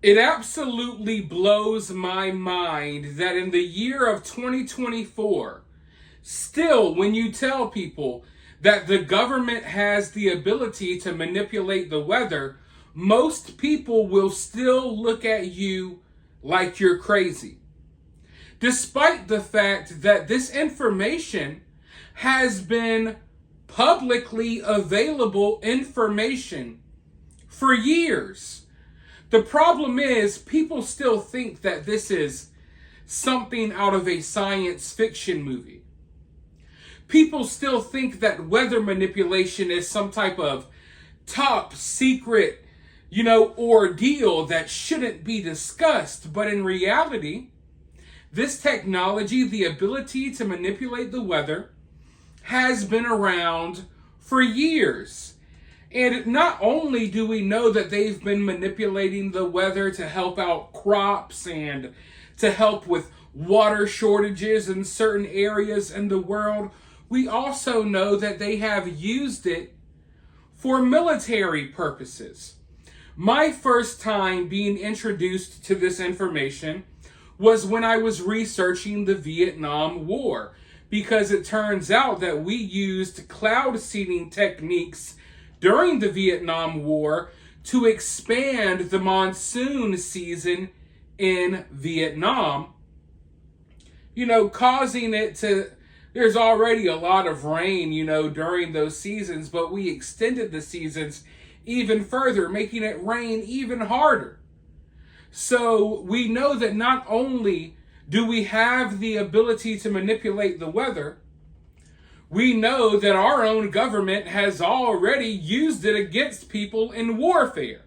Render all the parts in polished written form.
It absolutely blows my mind that in the year of 2024, still, when you tell people that the government has the ability to manipulate the weather, most people will still look at you like you're crazy. Despite the fact that this information has been publicly available information for years. The problem is, people still think that this is something out of a science fiction movie. People still think that weather manipulation is some type of top secret, ordeal that shouldn't be discussed. But in reality, this technology, the ability to manipulate the weather, has been around for years. And not only do we know that they've been manipulating the weather to help out crops and to help with water shortages in certain areas in the world, we also know that they have used it for military purposes. My first time being introduced to this information was when I was researching the Vietnam War, because it turns out that we used cloud seeding techniques during the Vietnam War to expand the monsoon season in Vietnam, causing it to, there's already a lot of rain, during those seasons, but we extended the seasons even further, making it rain even harder. So we know that not only do we have the ability to manipulate the weather, we know that our own government has already used it against people in warfare.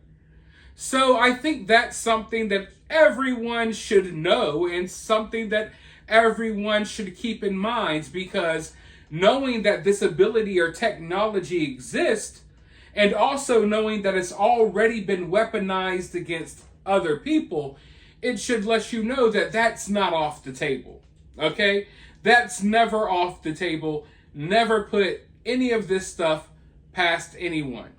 So I think that's something that everyone should know and something that everyone should keep in mind, because knowing that this ability or technology exists, and also knowing that it's already been weaponized against other people, it should let you know that that's not off the table. Okay? That's never off the table. Never put any of this stuff past anyone.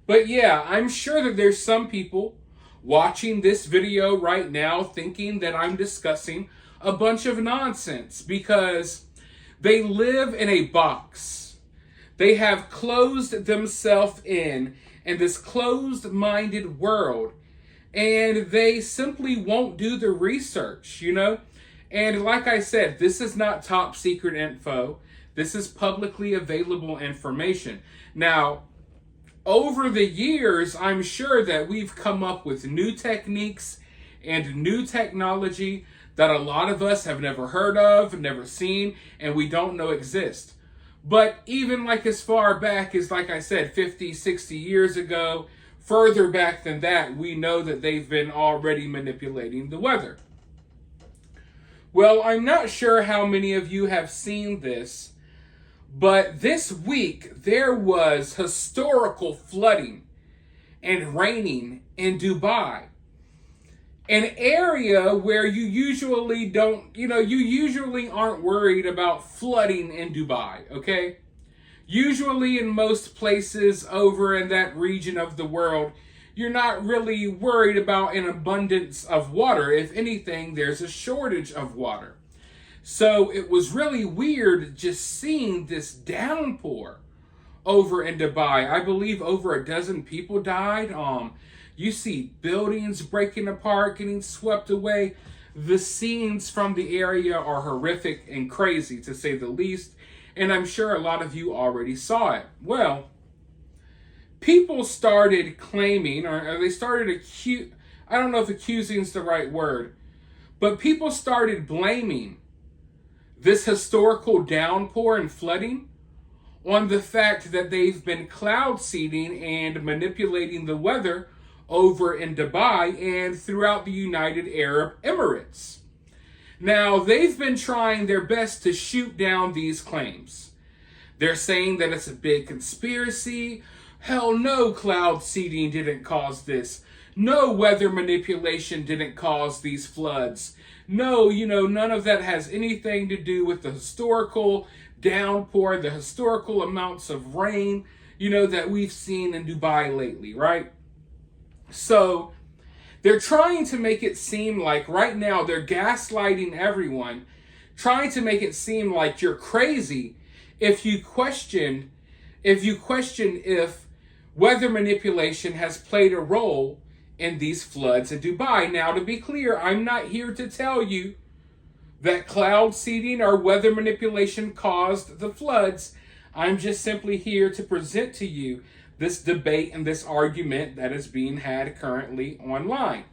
But yeah, I'm sure that there's some people watching this video right now thinking that I'm discussing a bunch of nonsense because they live in a box. They have closed themselves in this closed-minded world, and they simply won't do the research, And like I said, this is not top secret info. This is publicly available information. Now, over the years, I'm sure that we've come up with new techniques and new technology that a lot of us have never heard of, never seen, and we don't know exist. But even like as far back as, like I said, 50, 60 years ago, further back than that, we know that they've been already manipulating the weather. Well, I'm not sure how many of you have seen this, but this week there was historical flooding and raining in Dubai. An area where you usually aren't worried about flooding in Dubai, okay? Usually in most places over in that region of the world, you're not really worried about an abundance of water. If anything, there's a shortage of water. So it was really weird just seeing this downpour over in Dubai. I believe over a dozen people died. You see buildings breaking apart, getting swept away. The scenes from the area are horrific and crazy, to say the least. And I'm sure a lot of you already saw it. Well, people started claiming, or they started I don't know if accusing is the right word, but people started blaming this historical downpour and flooding on the fact that they've been cloud seeding and manipulating the weather over in Dubai and throughout the United Arab Emirates. Now, they've been trying their best to shoot down these claims. They're saying that it's a big conspiracy. Hell no, cloud seeding didn't cause this. No, weather manipulation didn't cause these floods. No, none of that has anything to do with the historical downpour, the historical amounts of rain, that we've seen in Dubai lately, right? So They're trying to make it seem like right now they're gaslighting everyone, trying to make it seem like you're crazy if you question if weather manipulation has played a role in these floods in Dubai. Now, to be clear, I'm not here to tell you that cloud seeding or weather manipulation caused the floods. I'm just simply here to present to you this debate and this argument that is being had currently online.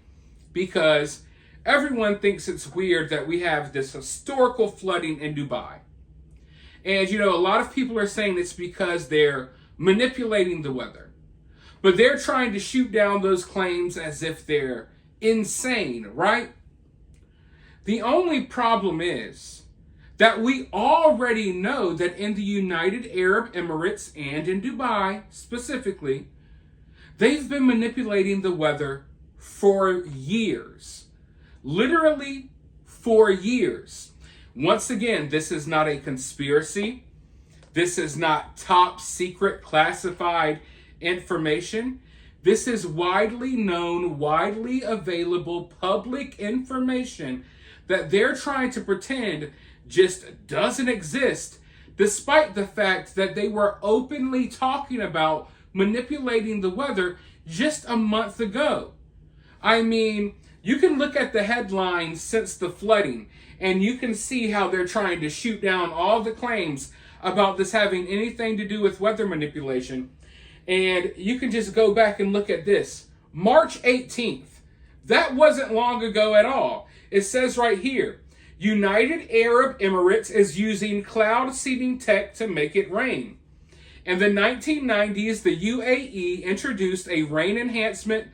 Because everyone thinks it's weird that we have this historical flooding in Dubai. And, a lot of people are saying it's because they're manipulating the weather. But they're trying to shoot down those claims as if they're insane, right? The only problem is that we already know that in the United Arab Emirates and in Dubai specifically, they've been manipulating the weather for years. Literally for years. Once again, this is not a conspiracy. This is not top secret classified information. This is widely known, widely available public information that they're trying to pretend just doesn't exist, despite the fact that they were openly talking about manipulating the weather just a month ago. I mean, you can look at the headlines since the flooding, and you can see how they're trying to shoot down all the claims about this having anything to do with weather manipulation. And you can just go back and look at this. March 18th. That wasn't long ago at all. It says right here, United Arab Emirates is using cloud seeding tech to make it rain. In the 1990s, the UAE introduced a rain enhancement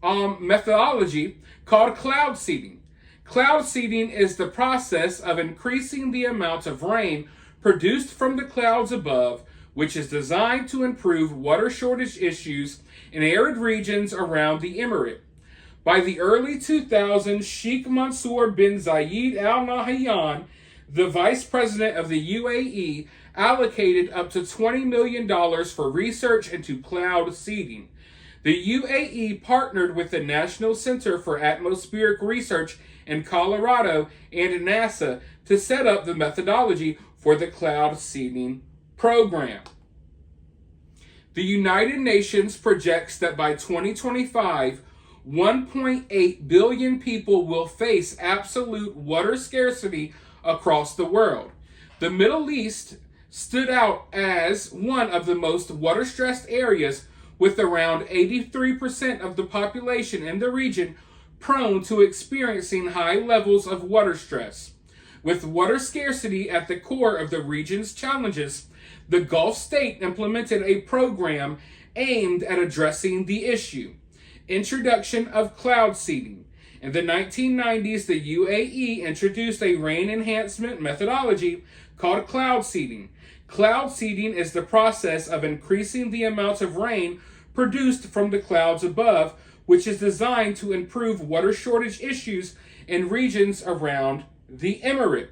methodology called cloud seeding. Cloud seeding is the process of increasing the amount of rain produced from the clouds above, which is designed to improve water shortage issues in arid regions around the emirate. By the early 2000s, Sheikh Mansour bin Zayed Al Nahyan, the vice president of the UAE, allocated up to $20 million for research into cloud seeding. The UAE partnered with the National Center for Atmospheric Research in Colorado and NASA to set up the methodology for the cloud seeding program. The United Nations projects that by 2025, 1.8 billion people will face absolute water scarcity across the world. The Middle East stood out as one of the most water-stressed areas, with around 83% of the population in the region prone to experiencing high levels of water stress. With water scarcity at the core of the region's challenges, the Gulf state implemented a program aimed at addressing the issue. Introduction of cloud seeding. In the 1990s, the UAE introduced a rain enhancement methodology called cloud seeding. Cloud seeding is the process of increasing the amount of rain produced from the clouds above, which is designed to improve water shortage issues in regions around the emirate.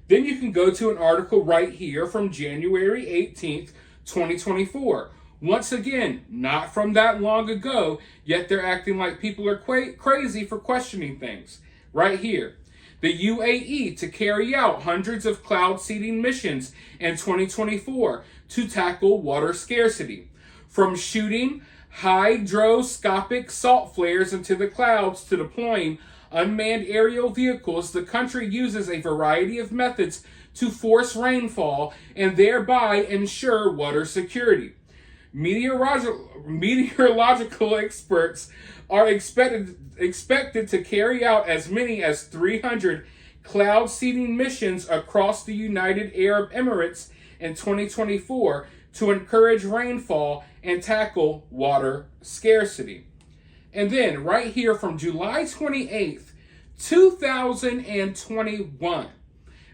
Then you can go to an article right here from January 18th, 2024. Once again, not from that long ago, yet they're acting like people are crazy for questioning things. Right here. The UAE to carry out hundreds of cloud seeding missions in 2024 to tackle water scarcity. From shooting hydroscopic salt flares into the clouds to deploying unmanned aerial vehicles, the country uses a variety of methods to force rainfall and thereby ensure water security. Meteorological experts are expected to carry out as many as 300 cloud seeding missions across the United Arab Emirates in 2024 to encourage rainfall and tackle water scarcity. And then right here from July 28th, 2021.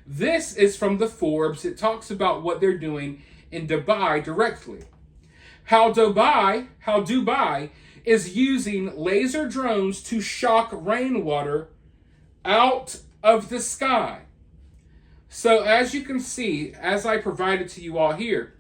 This is from the Forbes. It talks about what they're doing in Dubai directly. How Dubai is using laser drones to shock rainwater out of the sky. So as you can see, as I provided to you all here,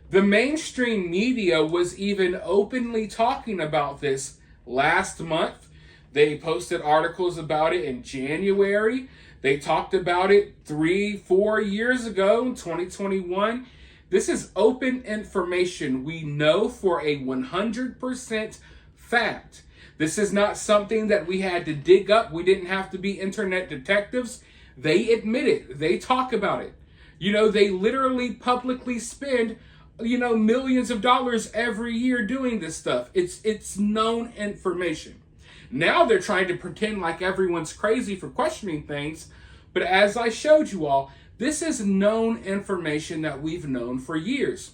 the mainstream media was even openly talking about this last month. They posted articles about it in January. They talked about it 3-4 years ago in 2021. This is open information. We know for a 100% fact. This is not something that we had to dig up. We didn't have to be internet detectives. They admit it. They talk about it. They literally publicly spend, millions of dollars every year doing this stuff. It's known information. Now they're trying to pretend like everyone's crazy for questioning things. But as I showed you all, this is known information that we've known for years.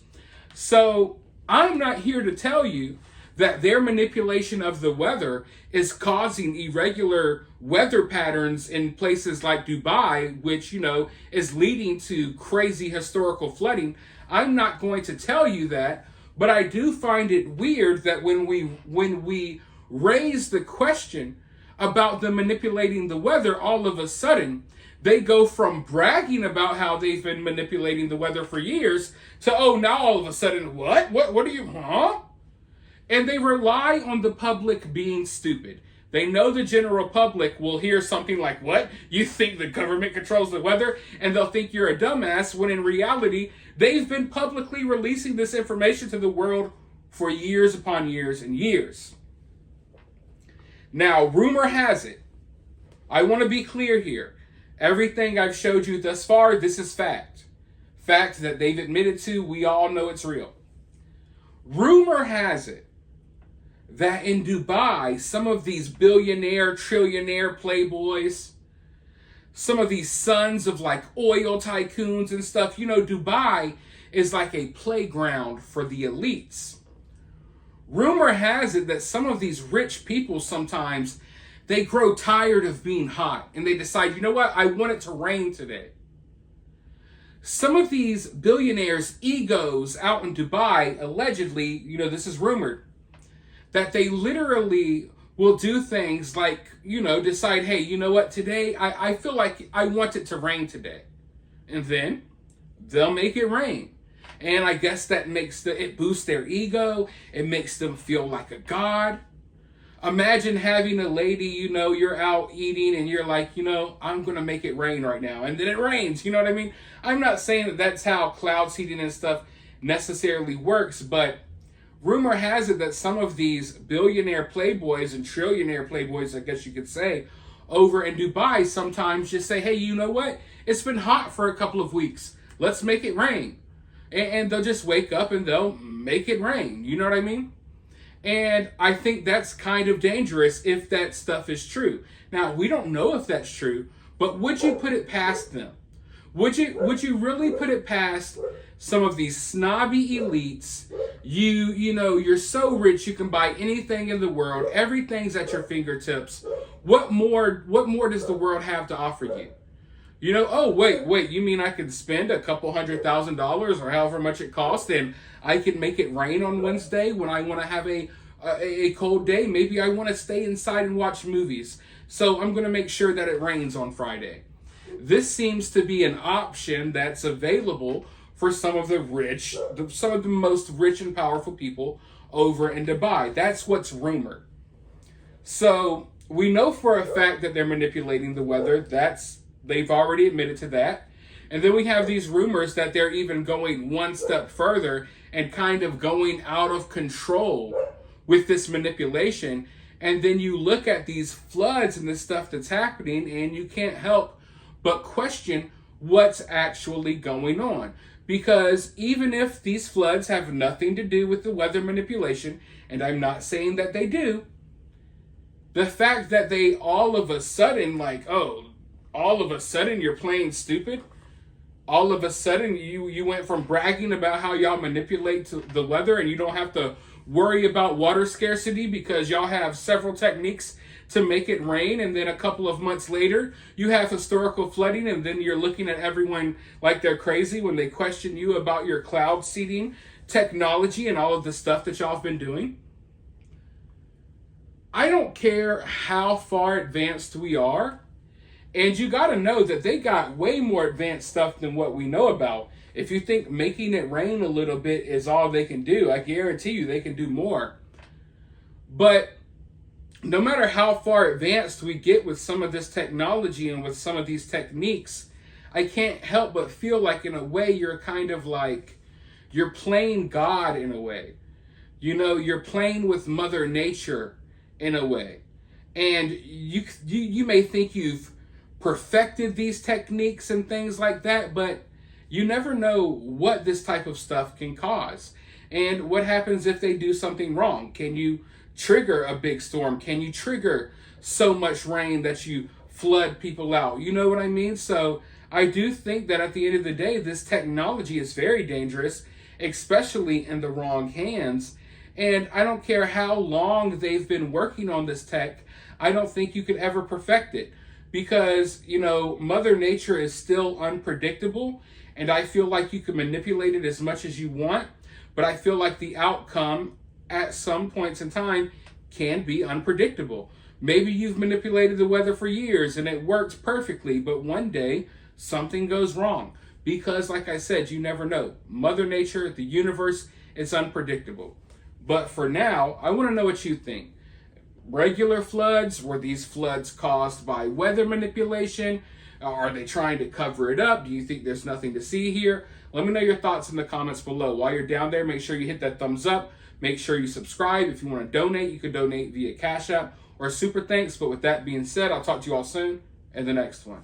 So I'm not here to tell you that their manipulation of the weather is causing irregular weather patterns in places like Dubai, which, is leading to crazy historical flooding. I'm not going to tell you that, but I do find it weird that when we raise the question about them manipulating the weather, all of a sudden, they go from bragging about how they've been manipulating the weather for years to, now all of a sudden, what are you, huh? And they rely on the public being stupid. They know the general public will hear something like, what? You think the government controls the weather? And they'll think you're a dumbass, when in reality, they've been publicly releasing this information to the world for years upon years and years. Now, rumor has it, I want to be clear here. Everything I've showed you thus far, this is fact. Fact that they've admitted to, we all know it's real. Rumor has it that in Dubai, some of these billionaire, trillionaire playboys, some of these sons of like oil tycoons and stuff, Dubai is like a playground for the elites. Rumor has it that some of these rich people sometimes, they grow tired of being hot and they decide, you know what, I want it to rain today. Some of these billionaires' egos out in Dubai, allegedly, this is rumored, that they literally will do things like, decide, hey, you know what, today I feel like I want it to rain today. And then they'll make it rain. And I guess that it boosts their ego. It makes them feel like a god. Imagine having a lady, you're out eating and you're like, I'm going to make it rain right now. And then it rains, you know what I mean? I'm not saying that that's how cloud seeding and stuff necessarily works, but rumor has it that some of these billionaire playboys and trillionaire playboys, I guess you could say, over in Dubai sometimes just say, hey, you know what? It's been hot for a couple of weeks. Let's make it rain. And they'll just wake up and they'll make it rain. You know what I mean? And I think that's kind of dangerous if that stuff is true. Now, we don't know if that's true, but would you put it past them? Would you really put it past some of these snobby elites? You're so rich you can buy anything in the world. Everything's at your fingertips. What more does the world have to offer you? Oh, wait, you mean I could spend a couple $100,000 or however much it costs and I can make it rain on Wednesday when I want to have a cold day? Maybe I want to stay inside and watch movies. So I'm going to make sure that it rains on Friday. This seems to be an option that's available for some of the most rich and powerful people over in Dubai. That's what's rumored. So we know for a fact that they're manipulating the weather. They've already admitted to that. And then we have these rumors that they're even going one step further and kind of going out of control with this manipulation. And then you look at these floods and the stuff that's happening and you can't help but question what's actually going on. Because even if these floods have nothing to do with the weather manipulation, and I'm not saying that they do, the fact that they all of a sudden you're playing stupid. All of a sudden you went from bragging about how y'all manipulate the weather and you don't have to worry about water scarcity because y'all have several techniques to make it rain, and then a couple of months later you have historical flooding, and then you're looking at everyone like they're crazy when they question you about your cloud seeding technology and all of the stuff that y'all have been doing. I don't care how far advanced we are. And you got to know that they got way more advanced stuff than what we know about. If you think making it rain a little bit is all they can do, I guarantee you they can do more. But no matter how far advanced we get with some of this technology and with some of these techniques, I can't help but feel like in a way you're kind of like, you're playing God in a way. You know, you're playing with Mother Nature in a way. And you may think you've perfected these techniques and things like that, but you never know what this type of stuff can cause. And what happens if they do something wrong? Can you trigger a big storm? Can you trigger so much rain that you flood people out? You know what I mean? So I do think that at the end of the day, this technology is very dangerous, especially in the wrong hands. And I don't care how long they've been working on this tech, I don't think you could ever perfect it. Because, you know, Mother Nature is still unpredictable, and I feel like you can manipulate it as much as you want, but I feel like the outcome at some points in time can be unpredictable. Maybe you've manipulated the weather for years and it works perfectly, but one day something goes wrong. Because, like I said, you never know. Mother Nature, the universe, is unpredictable. But for now, I want to know what you think. Regular floods? Were these floods caused by weather manipulation? Are they trying to cover it up? Do you think there's nothing to see here? Let me know your thoughts in the comments below. While you're down there, make sure you hit that thumbs up. Make sure you subscribe. If you want to donate, you can donate via Cash App or Super Thanks. But with that being said, I'll talk to you all soon in the next one.